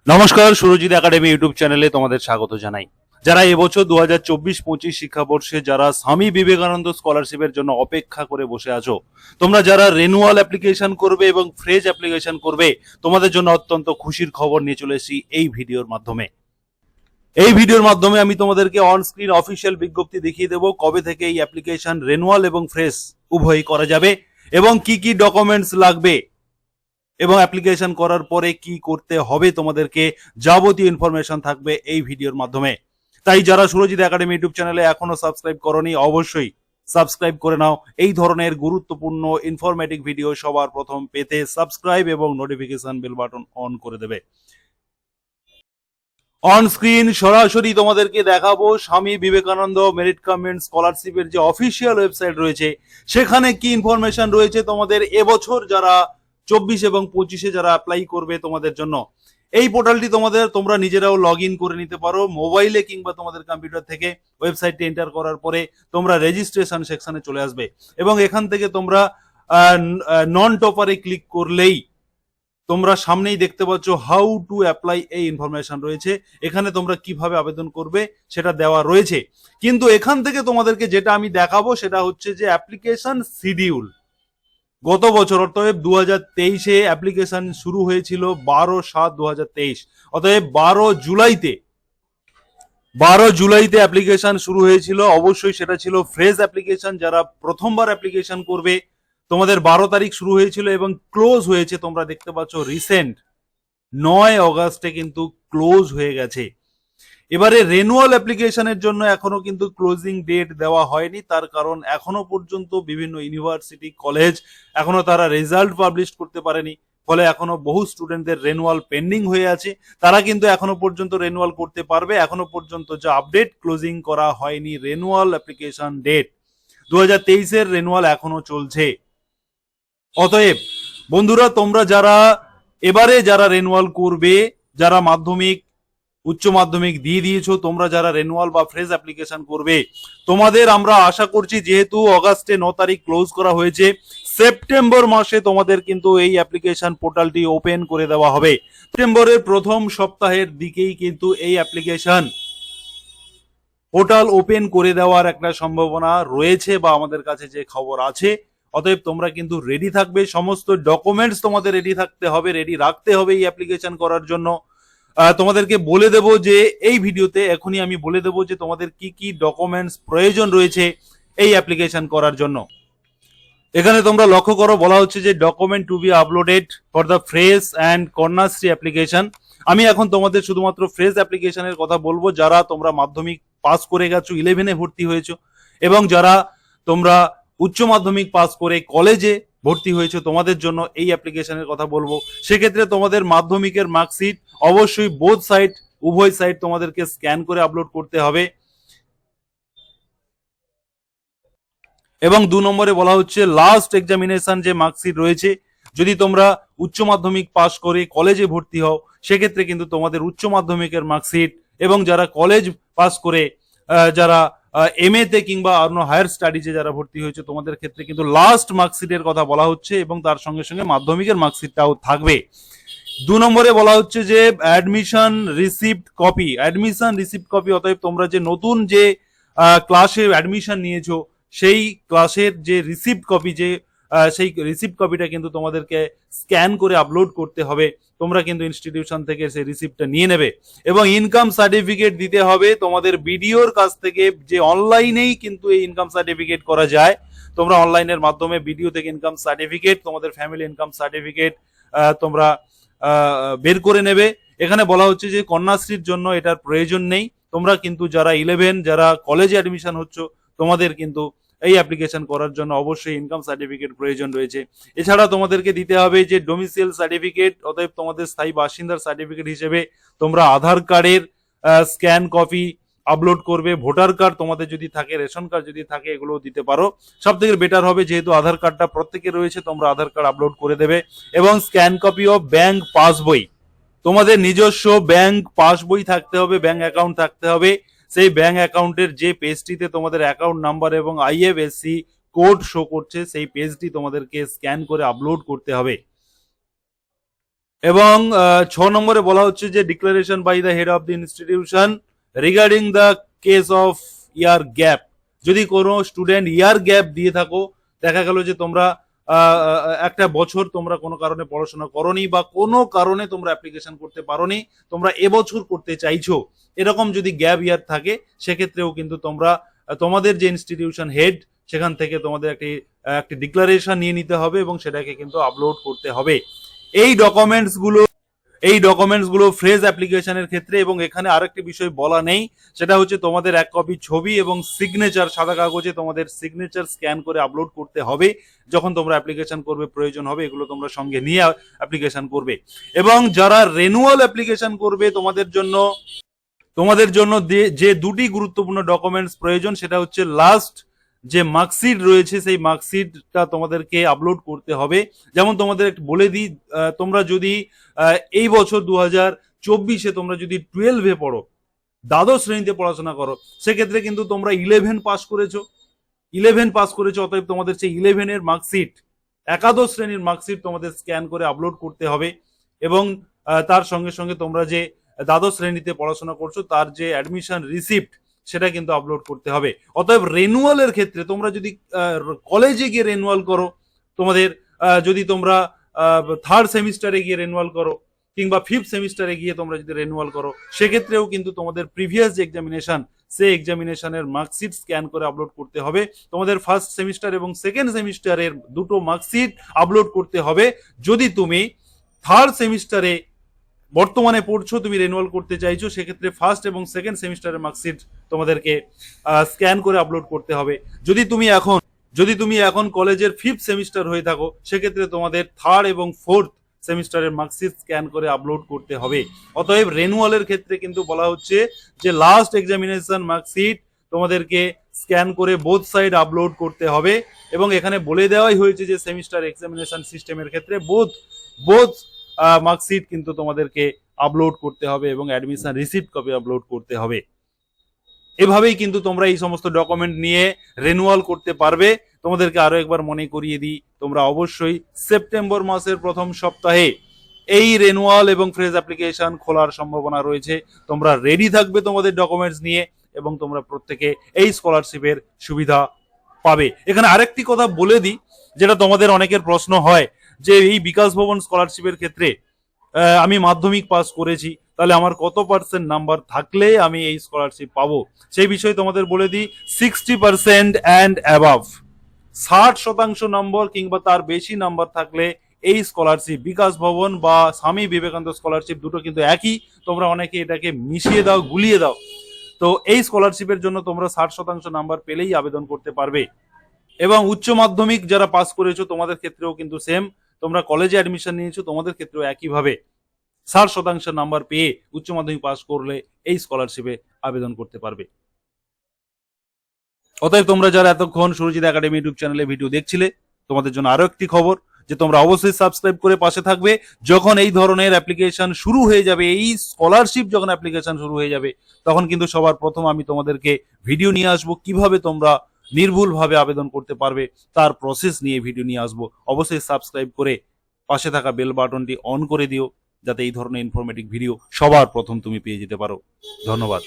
নমস্কার, Surajit academy YouTube চ্যানেলে তোমাদের স্বাগত জানাই। যারা এবছর 2024-25 শিক্ষাবর্ষে যারা স্বামী বিবেকানন্দ স্কলারশিপের জন্য অপেক্ষা করে বসে আছো, তোমরা যারা রেনুয়াল অ্যাপ্লিকেশন করবে এবং ফ্রেশ অ্যাপ্লিকেশন করবে, তোমাদের জন্য অত্যন্ত খুশির খবর নিয়ে চলে এসেছি এই ভিডিওর মাধ্যমে। এই ভিডিওর মাধ্যমে আমি তোমাদেরকে অন স্ক্রিন অফিসিয়াল বিজ্ঞপ্তি দেখিয়ে দেবো কবে থেকে এই অ্যাপ্লিকেশন রেনুয়াল এবং ফ্রেশ উভয়ই করা যাবে এবং কি কি ডকুমেন্টস লাগবে এবং অ্যাপ্লিকেশন করার পরে কি করতে হবে, তোমাদেরকে যাবতীয় ইনফরমেশন থাকবে এই ভিডিওর মাধ্যমে। তাই যারা সুরজিৎ একাডেমি ইউটিউব চ্যানেলে এখনো সাবস্ক্রাইব করোনি, অবশ্যই সাবস্ক্রাইব করে নাও। এই ধরনের গুরুত্বপূর্ণ ইনফরমেটিভ ভিডিও সবার প্রথম পেতে সাবস্ক্রাইব এবং নোটিফিকেশন বেল বাটন অন করে দেবে। অন স্ক্রিন সরাসরি তোমাদেরকে দেখাবো স্বামী বিবেকানন্দ মেরিট কমেন্ট স্কলারশিপের যে অফিসিয়াল ওয়েবসাইট রয়েছে, সেখানে কি ইনফরমেশন রয়েছে তোমাদের এবছর যারা 24 এবং 25-এ যারা অ্যাপ্লাই করবে তোমাদের জন্য। এই পোর্টালটি তোমরা নিজেরাও লগ ইন করে নিতে পারো মোবাইলে কিংবা তোমাদের কম্পিউটার থেকে। ওয়েবসাইটে এন্টার করার পরে তোমরা রেজিস্ট্রেশন সেকশনে চলে আসবে এবং এখান থেকে তোমরা নন টপারে ক্লিক করলেই তোমরা সামনেই দেখতে পাচ্ছ হাউ টু অ্যাপ্লাই, এই ইনফরমেশন রয়েছে। এখানে তোমরা কিভাবে আবেদন করবে সেটা দেওয়া রয়েছে, কিন্তু এখান থেকে তোমাদেরকে যেটা আমি দেখাবো সেটা হচ্ছে যে অ্যাপ্লিকেশন শিডিউল। গত বছর অর্থাৎ 2023-এ অ্যাপ্লিকেশন শুরু হয়েছিল 12/7/2023, অতএব 12 জুলাইতে অ্যাপ্লিকেশন শুরু হয়েছিল। অবশ্যই সেটা ছিল ফ্রেশ অ্যাপ্লিকেশন। যারা প্রথমবার অ্যাপ্লিকেশন করবে তোমাদের 12 তারিখ শুরু হয়েছিল এবং ক্লোজ হয়েছে, তোমরা দেখতে পাচ্ছ রিসেন্ট 9 অগাস্টে কিন্তু ক্লোজ হয়ে গেছে। এবারে রেনুয়াল অ্যাপ্লিকেশনের জন্য এখনো কিন্তু ক্লোজিং ডেট দেওয়া হয়নি, তার কারণ এখনো পর্যন্ত বিভিন্ন ইউনিভার্সিটি কলেজ এখনো তারা রেজাল্ট পাবলিশ করতে পারেনি, ফলে এখনো বহু স্টুডেন্টদের রেনুয়াল পেন্ডিং হয়ে আছে। তারা কিন্তু এখনো পর্যন্ত রেনুয়াল করতে পারবে। এখনো পর্যন্ত যা আপডেট, ক্লোজিং করা হয়নি রেনুয়াল অ্যাপ্লিকেশন ডেট। 2023-এর রেনুয়াল এখনো চলছে। অতএব বন্ধুরা, তোমরা যারা রেনুয়াল করবে, যারা মাধ্যমিক উচ্চ মাধ্যমিক দিয়ে দিয়েছো, তোমরা যারা রেনুয়াল বা ফ্রেশ অ্যাপ্লিকেশন করবে, তোমাদের আমরা আশা করছি, যেহেতু অগাস্টে 9 তারিখ ক্লোজ করা হয়েছে, সেপ্টেম্বর মাসে তোমাদের কিন্তু এই অ্যাপ্লিকেশন পোর্টালটি ওপেন করে দেওয়া হবে। সেপ্টেম্বরের প্রথম সপ্তাহের দিকেই কিন্তু এই অ্যাপ্লিকেশন পোর্টাল ওপেন করে দেওয়ার একটা সম্ভাবনা রয়েছে বা আমাদের কাছে যে খবর আছে। অতএব তোমরা কিন্তু রেডি থাকবে, সমস্ত ডকুমেন্টস তোমাদের রেডি থাকতে হবে, রেডি রাখতে হবে এই অ্যাপ্লিকেশন করার জন্য। তোমাদেরকে বলে দেব যে এই ভিডিওতে এখনই আমি বলে দেব যে তোমাদের কি কি ডকুমেন্টস প্রয়োজন রয়েছে এই অ্যাপ্লিকেশন করার জন্য। এখানে তোমরা লক্ষ্য করো, বলা হচ্ছে যে document to be uploaded for the fresh and Kanyashree application. আমি এখন তোমাদের শুধুমাত্র ফ্রেশ অ্যাপ্লিকেশনের কথা বলবো। যারা তোমরা মাধ্যমিক পাস করে গেছো, 11-এ ভর্তি হয়েছো, এবং যারা তোমরা উচ্চ মাধ্যমিক পাস করে কলেজে ভর্তি হয়েছে, তোমাদের জন্য এই অ্যাপ্লিকেশনের কথা বলবো। সেক্ষেত্রে তোমাদের মাধ্যমিকের মার্কশিট অবশ্যই বোথ সাইড, উভয় সাইড তোমাদেরকে স্ক্যান করে আপলোড করতে হবে। এবং 2 নম্বরে বলা হচ্ছে লাস্ট এক্সামিনেশন যে মার্কশিট রয়েছে, যদি তোমরা উচ্চ মাধ্যমিক পাস করে কলেজে ভর্তি হও, সেক্ষেত্রে কিন্তু তোমাদের উচ্চ মাধ্যমিকের মার্কশিট, এবং যারা কলেজ পাস করে যারা এমএ তে কিংবা অন্য হায়ার স্টাডিজে যারা ভর্তি হয়েছে, তোমাদের ক্ষেত্রে কিন্তু লাস্ট মার্কশিটের কথা বলা হচ্ছে এবং তার সঙ্গে সঙ্গে মাধ্যমিকের মার্কশিটটাও থাকবে। 2 নম্বরে বলা হচ্ছে যে অ্যাডমিশন রিসিপ্ট কপি, অতএব তোমরা যে নতুন যে ক্লাসে অ্যাডমিশন নিয়েছো, সেই ক্লাসের যে রিসিপ্ট কপি, সেই রিসিপ্ট কপিটা কিন্তু তোমাদেরকে স্ক্যান করে আপলোড করতে হবে। তোমরা কিন্তু ইনস্টিটিউশন থেকে সেই রিসিপ্টটা নিয়ে নেবে। এবং ইনকাম সার্টিফিকেট দিতে হবে তোমাদের বিডিওর কাছ থেকে, যে অনলাইনেই কিন্তু এই ইনকাম সার্টিফিকেট করা যায়। তোমরা অনলাইনের মাধ্যমে বিডিও থেকে ইনকাম সার্টিফিকেট, তোমাদের ফ্যামিলি ইনকাম সার্টিফিকেট তোমরা বের করে নেবে। এখানে বলা হচ্ছে যে কন্যাশ্রীর জন্য এটার প্রয়োজন নেই। তোমরা কিন্তু যারা 11 যারা কলেজে অ্যাডমিশন হচ্ছে, তোমাদের কিন্তু এই অ্যাপ্লিকেশন করার জন্য অবশ্যই ইনকাম সার্টিফিকেট প্রয়োজন রয়েছে। এছাড়া তোমাদেরকে দিতে হবে যে ডোমিসাইল সার্টিফিকেট, অতএব তোমাদের স্থায়ী বাসিন্দার সার্টিফিকেট হিসেবে তোমরা আধার কার্ডের স্ক্যান কপি আপলোড করবে। ভোটার কার্ড তোমাদের যদি থাকে, রেশন কার্ড যদি থাকে, এগুলো দিতে পারো। সব থেকে বেটার হবে, যেহেতু আধার কার্ডটা প্রত্যেকের রয়েছে, তোমরা আধার কার্ড আপলোড করে দেবে। এবং স্ক্যান কপি অফ ব্যাংক পাসবই, তোমাদের নিজস্ব ব্যাংক পাসবই থাকতে হবে, ব্যাংক অ্যাকাউন্ট থাকতে হবে। সেই ব্যাংক অ্যাকাউন্টের যে পেজটিতে তোমাদের অ্যাকাউন্ট নাম্বার এবং আইএফএসসি কোড শো করছে, সেই পেজটি তোমাদেরকে স্ক্যান করে আপলোড করতে হবে। এবং 6 নম্বরে বলা হচ্ছে যে declaration by the head of the institution regarding the case of year gap. যদি কোনো স্টুডেন্ট ইয়ার গ্যাপ দিয়ে থাকো, দেখা গেল যে তোমরা একটা বছর তোমরা কোনো কারণে পড়াশোনা করনি বা কোনো কারণে তোমরা অ্যাপ্লিকেশন করতে পারোনি, তোমরা এবছর করতে চাইছো, এরকম যদি গ্যাপ ইয়ার থাকে সেক্ষেত্রেও কিন্তু তোমরা তোমাদের যে ইনস্টিটিউশন হেড সেখান থেকে তোমাদের একটি ডিক্লারেশন নিয়ে নিতে হবে এবং সেটাকে কিন্তু আপলোড করতে হবে। এই ডকুমেন্টস গুলো ফ্রেজ অ্যাপ্লিকেশনের ক্ষেত্রে, এবং এখানে আরেকটি বিষয় বলা নেই, সেটা হচ্ছে তোমাদের 1 কপি ছবি এবং সিগনেচার, সাদা কাগজে তোমাদের সিগনেচার স্ক্যান করে আপলোড করতে হবে। যখন তোমরা অ্যাপ্লিকেশন করবে প্রয়োজন হবে, এগুলো তোমরা সঙ্গে নিয়ে অ্যাপ্লিকেশন করবে। এবং যারা রেনুয়াল অ্যাপ্লিকেশন করবে তোমাদের জন্য যে দুটি গুরুত্বপূর্ণ ডকুমেন্টস প্রয়োজন, সেটা হচ্ছে লাস্ট যে মার্কশিট রয়েছে সেই মার্কশিটটা তোমাদেরকে আপলোড করতে হবে। যেমন তোমাদের বলে দিই, তোমরা যদি এই বছর 2024-এ তোমরা যদি 12-এ পড়ো, দ্বাদশ শ্রেণীতে পড়াশোনা করো, সেক্ষেত্রে কিন্তু তোমরা 11 পাস করেছো, অতএব তোমাদের সেই 11-এর মার্কশিট, একাদশ শ্রেণীর মার্কশিট তোমাদের স্ক্যান করে আপলোড করতে হবে। এবং তার সঙ্গে সঙ্গে তোমরা যে দ্বাদশ শ্রেণীতে পড়াশোনা করছো তার যে অ্যাডমিশন রিসিপ্ট সেটা কিন্তু আপলোড করতে হবে। অতএব রেনুয়ালের ক্ষেত্রে তোমরা যদি কলেজে গিয়ে রেনুয়াল করো, তোমাদের যদি তোমরা 3rd সেমিস্টারে গিয়ে রেনুয়াল করো কিংবা 5th সেমিস্টারে গিয়ে তোমরা যদি রেনুয়াল করো, সেক্ষেত্রেও কিন্তু তোমাদের প্রিভিয়াস যে এক্সামিনেশন সেই এক্সামিনেশনের মার্কশিট স্ক্যান করে আপলোড করতে হবে। তোমাদের 1st সেমিস্টার এবং 2nd সেমিস্টারের দুটো মার্কশিট আপলোড করতে হবে। যদি তুমি 3rd সেমিস্টারে বর্তমানে পড়ছো, তুমি রেনুয়াল করতে চাইছো, সেক্ষেত্রে 1st এবং 2nd সেমিস্টারের মার্কশিট তোমাদেরকে স্ক্যান করে আপলোড করতে হবে। যদি তুমি এখন কলেজের 5th সেমিস্টার হয়ে থাকো, সেক্ষেত্রে তোমাদের 3rd এবং 4th সেমিস্টারের মার্কশিট স্ক্যান করে আপলোড করতে হবে। অতএব রেনুয়ালের ক্ষেত্রে কিন্তু বলা হচ্ছে যে লাস্ট এক্সামিনেশন মার্কশিট তোমাদেরকে স্ক্যান করে বোথ সাইড আপলোড করতে হবে। এবং এখানে বলে দেওয়াই হয়েছে যে সেমিস্টার এক্সামিনেশন সিস্টেমের ক্ষেত্রে বোথ মার্কশিট কিন্তু তোমাদেরকে আপলোড করতে হবে এবং অ্যাডমিশন রিসিপ্ট কপি আপলোড করতে হবে। এভাবেই কিন্তু তোমরা এই সমস্ত ডকুমেন্ট নিয়ে রেনুয়াল করতে পারবে। তোমাদেরকে আরো একবার মনে করিয়ে দিই, তোমরা অবশ্যই সেপ্টেম্বর মাসের প্রথম সপ্তাহে এই রেনুয়াল এবং ফ্রেজ অ্যাপ্লিকেশন খোলার সম্ভাবনা রয়েছে। তোমরা রেডি থাকবে তোমাদের ডকুমেন্টস নিয়ে এবং তোমরা প্রত্যেকে এই স্কলারশিপের সুবিধা পাবে। এখানে আরেকটি কথা বলে দিই, যেটা তোমাদের অনেকের প্রশ্ন হয় যে এই বিকাশ ভবন স্কলারশিপের ক্ষেত্রে আমি মাধ্যমিক পাস করেছি, তাহলে আমার কত পার্সেন্ট নাম্বার থাকলে আমি এই স্কলারশিপ পাবো। সেই বিষয়ে তোমাদের বলে দিই, 60% অ্যান্ড অ্যাবাভ, 60% নম্বর কিংবা তার বেশি নাম্বার থাকলে এই স্কলারশিপ, বিকাশ ভবন বা স্বামী বিবেকানন্দ স্কলারশিপ দুটো কিন্তু একই, তোমরা অনেকে এটাকে মিশিয়ে দাও, গুলিয়ে দাও। তো এই স্কলারশিপের জন্য তোমরা 60% নাম্বার পেলেই আবেদন করতে পারবে। এবং উচ্চ মাধ্যমিক যারা পাস করেছো তোমাদের ক্ষেত্রেও কিন্তু সেম, তোমরা কলেজে অ্যাডমিশন নিয়েছো তোমাদের ক্ষেত্রেও একইভাবে 60% নাম্বার পেয়ে উচ্চ মাধ্যমিক পাস করলে এই স্কলারশিপে আবেদন করতে পারবে। অতএব তোমরা যারা এতক্ষণ সুরজিৎ একাডেমি ইউটিউব চ্যানেলে ভিডিও দেখছিলে, তোমাদের জন্য আরো একটি খবর যে তোমরা অবশ্যই সাবস্ক্রাইব করে পাশে থাকবে। যখন এই ধরনের অ্যাপ্লিকেশন শুরু হয়ে যাবে, এই স্কলারশিপ যখন অ্যাপ্লিকেশন শুরু হয়ে যাবে, তখন কিন্তু সবার প্রথম আমি তোমাদেরকে ভিডিও নিয়ে আসবো, কিভাবে তোমরা নির্ভুলভাবে আবেদন করতে পারবে তার প্রসেস নিয়ে ভিডিও নিয়ে আসবো। অবশ্যই সাবস্ক্রাইব করে পাশে থাকা বেল বাটনটি অন করে দিও, যাতে এই ধরনের ইনফরমেটিভ ভিডিও সবার প্রথম তুমি পেয়ে যেতে পারো। ধন্যবাদ।